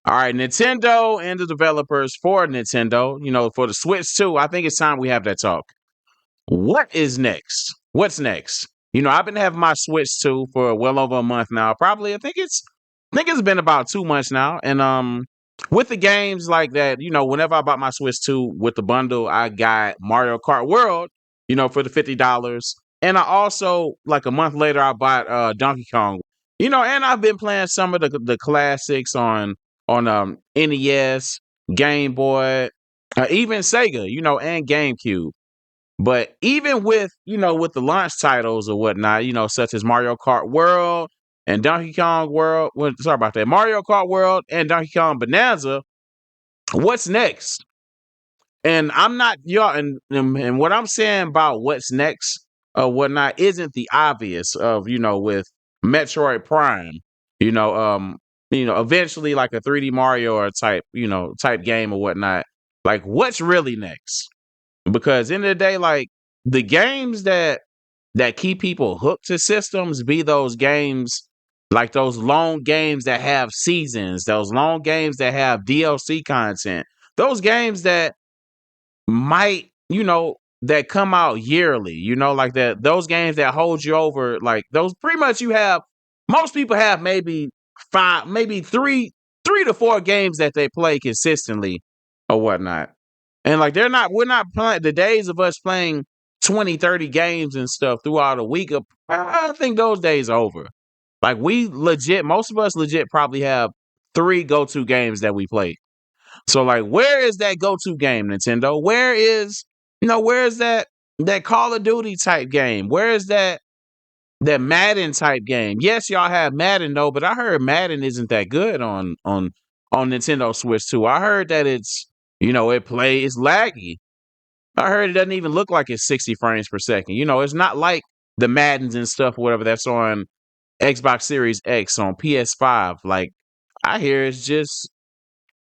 All right, Nintendo and the developers for Nintendo, for the Switch 2, I think it's time we have that talk. What is next? What's next? I've been having my Switch 2 for well over a month now. Probably, I think it's been about 2 months now. And with the games like that, whenever I bought my Switch 2 with the bundle, I got Mario Kart World, for the $50. And I also, like a month later, I bought Donkey Kong. And I've been playing some of the classics on NES, Game Boy, even Sega, and GameCube. But even with the launch titles or whatnot, such as Mario Kart World and Donkey Kong World, well, sorry about that, Mario Kart World and Donkey Kong Bonanza, what's next? And I'm not y'all, and what I'm saying about what's next or whatnot isn't the obvious of with Metroid Prime, you know, um, eventually like a 3D Mario or type game or whatnot. Like, what's really next? Because end of the day, like the games that keep people hooked to systems be those games, like those long games that have seasons, those long games that have DLC content, those games that might, that come out yearly, like that, those games that hold you over, like those pretty much most people have maybe five, maybe three to four games that they play consistently or whatnot. And like we're not playing the days of us playing 20, 30 games and stuff throughout a week. I think those days are over. Like most of us legit probably have three go-to games that we play. So like, where is that go-to game, Nintendo? Where is that Call of Duty type game? Where is that Madden type game? Yes, y'all have Madden though, but I heard Madden isn't that good on Nintendo Switch 2. I heard that it's laggy. I heard it doesn't even look like it's 60 frames per second. It's not like the Maddens and stuff, whatever that's on Xbox Series X, on PS5. Like, I hear it's just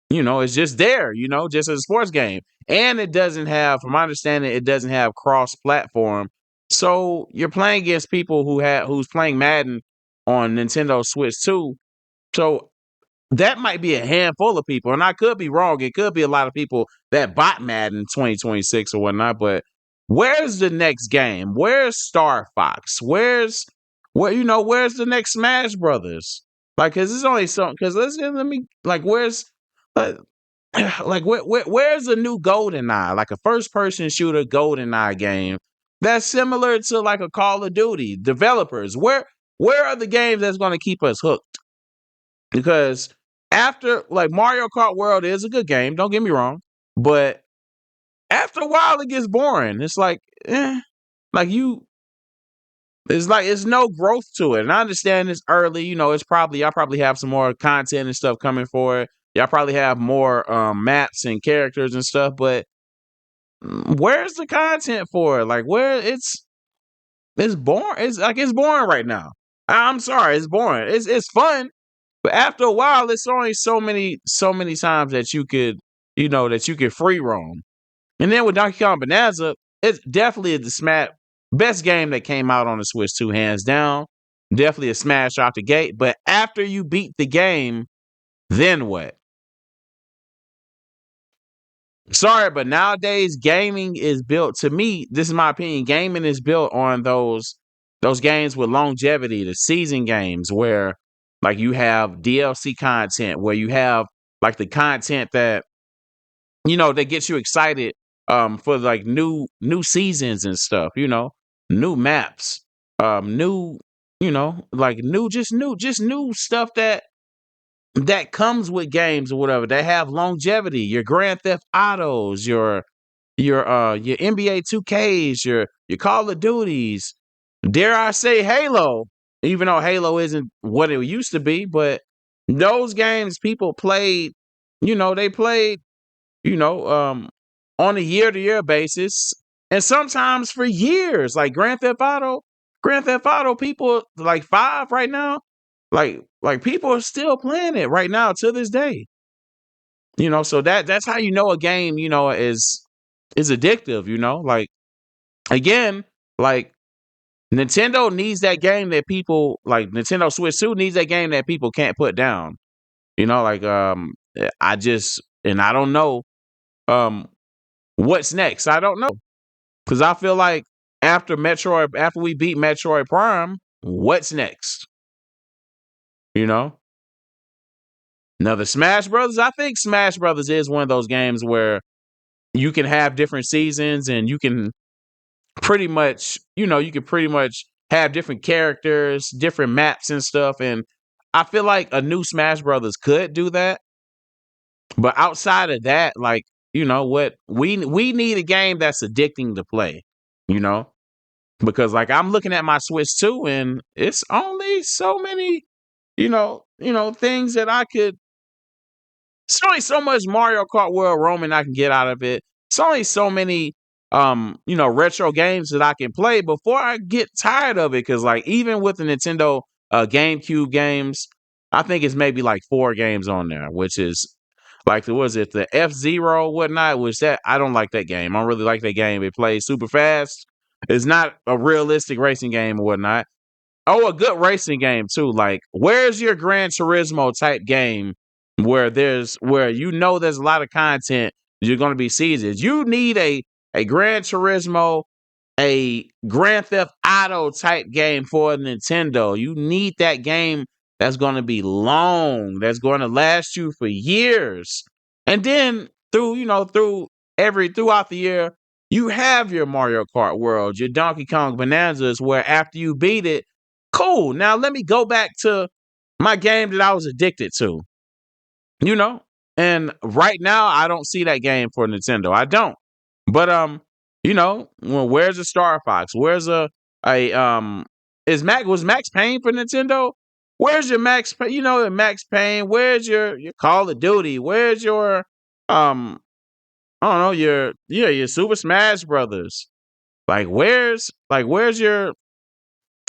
there, just as a sports game. And it doesn't have, from my understanding, it doesn't have cross platform. So you're playing against people who's playing Madden on Nintendo Switch 2. So that might be a handful of people. And I could be wrong. It could be a lot of people that bought Madden 2026 or whatnot. But where's the next game? Where's Star Fox? Where's the next Smash Brothers? Like, cause it's only something. Cause let me like, uh, like where's a new GoldenEye, like a first person shooter GoldenEye game that's similar to like a Call of Duty? Developers, where are the games that's going to keep us hooked? Because after, like, Mario Kart World is a good game, don't get me wrong, but after a while it gets boring. It's like, like it's no growth to it. And I understand it's early, y'all probably have some more content and stuff coming for it. Y'all probably have more maps and characters and stuff, but where's the content for it? Like, where it's boring. It's boring right now. I'm sorry, it's boring. It's fun, but after a while, it's only so many times that you could free roam. And then with Donkey Kong Bonanza, it's definitely the best game that came out on the Switch 2, hands down. Definitely a smash out the gate. But after you beat the game, then what? Sorry, but nowadays gaming is built, to me, this is my opinion, gaming is built on those games with longevity, the season games where like you have DLC content, where you have like the content that gets you excited for like new seasons and stuff, new maps, new like new stuff that comes with games or whatever, that have longevity. Your Grand Theft Autos, your NBA 2Ks, your Call of Duties, dare I say Halo, even though Halo isn't what it used to be, but those games people played, they played, you know, um, on a year to year basis, and sometimes for years. Like Grand Theft Auto, people like five right now, like people are still playing it right now to this day. So that's how a game, is addictive. Like, again, like Nintendo needs that game that people, like Nintendo Switch 2 needs that game that people can't put down. Like I just and I don't know um what's next. I don't know because I feel like after we beat Metroid Prime, what's next? You know. Now the Smash Brothers, I think Smash Brothers is one of those games where you can have different seasons and you can pretty much, you can pretty much have different characters, different maps and stuff. And I feel like a new Smash Brothers could do that. But outside of that, like, what we need a game that's addicting to play, you know? Because like I'm looking at my Switch 2 and it's only so many, things that I could. It's only so much Mario Kart World roaming I can get out of it. It's only so many retro games that I can play before I get tired of it. Cause like even with the Nintendo GameCube games, I think it's maybe like 4 games on there, which is like was it the F-Zero whatnot, which that I don't like that game. I don't really like that game. It plays super fast. It's not a realistic racing game or whatnot. Oh, a good racing game too. Like, where's your Gran Turismo type game where there's a lot of content you're going to be seasoned? You need a Gran Turismo, a Grand Theft Auto type game for Nintendo. You need that game that's going to be long, that's going to last you for years. And then throughout the year, you have your Mario Kart World, your Donkey Kong Bonanzas, where after you beat it, cool. Now let me go back to my game that I was addicted to. You know? And right now I don't see that game for Nintendo. I don't. But well, where's a Star Fox? Where's a was Max Payne for Nintendo? Where's your Max Payne? Where's your Call of Duty? Where's your um I don't know, your Super Smash Brothers? Where's your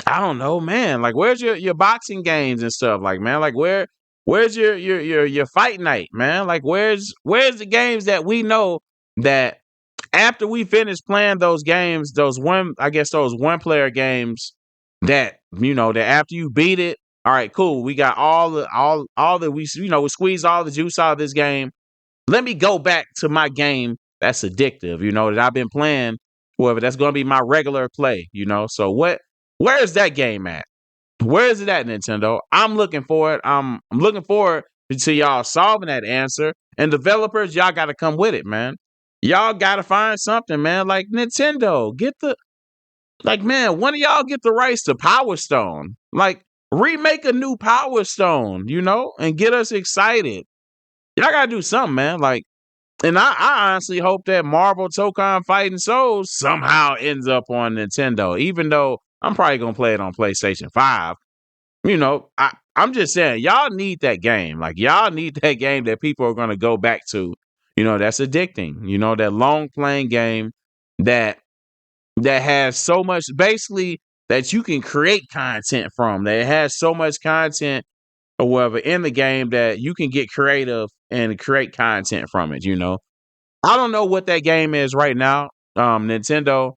I don't know, man. Like, where's your boxing games and stuff? Like, man, like where's your fight night, man? Like, where's the games that we know that after we finish playing those games, those one player games that that after you beat it, all right, cool. We got all the we squeeze all the juice out of this game. Let me go back to my game that's addictive, that I've been playing, whoever that's going to be my regular play, So where's that game at? Where is it at, Nintendo? I'm looking for it. I'm looking forward to y'all solving that answer. And developers, y'all got to come with it, man. Y'all got to find something, man. Like Nintendo, man, one of y'all get the rights to Power Stone. Like, remake a new Power Stone, and get us excited. Y'all got to do something, man. Like, and I honestly hope that Marvel Tokon Fighting Souls somehow ends up on Nintendo, even though I'm probably going to play it on PlayStation 5. I'm just saying, y'all need that game. Like, y'all need that game that people are going to go back to, that's addicting, that long playing game that has so much, basically, that you can create content from, that it has so much content or whatever in the game that you can get creative and create content from it, I don't know what that game is right now, Nintendo,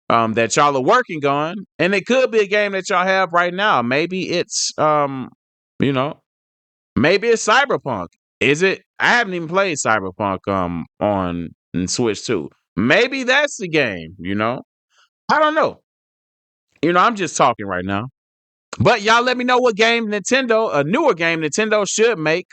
that y'all are working on, and it could be a game that y'all have right now. Maybe it's you know, maybe it's Cyberpunk. Is it? I haven't even played Cyberpunk on Switch 2. Maybe that's the game, I don't know. I'm just talking right now. But y'all let me know what game a newer game Nintendo should make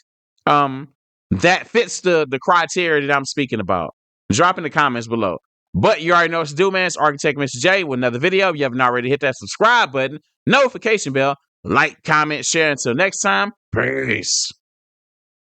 that fits the criteria that I'm speaking about. Drop in the comments below. But you already know what to do, man. It's Architect Mr. J with another video. If you haven't already, hit that subscribe button, notification bell, like, comment, share. Until next time, peace.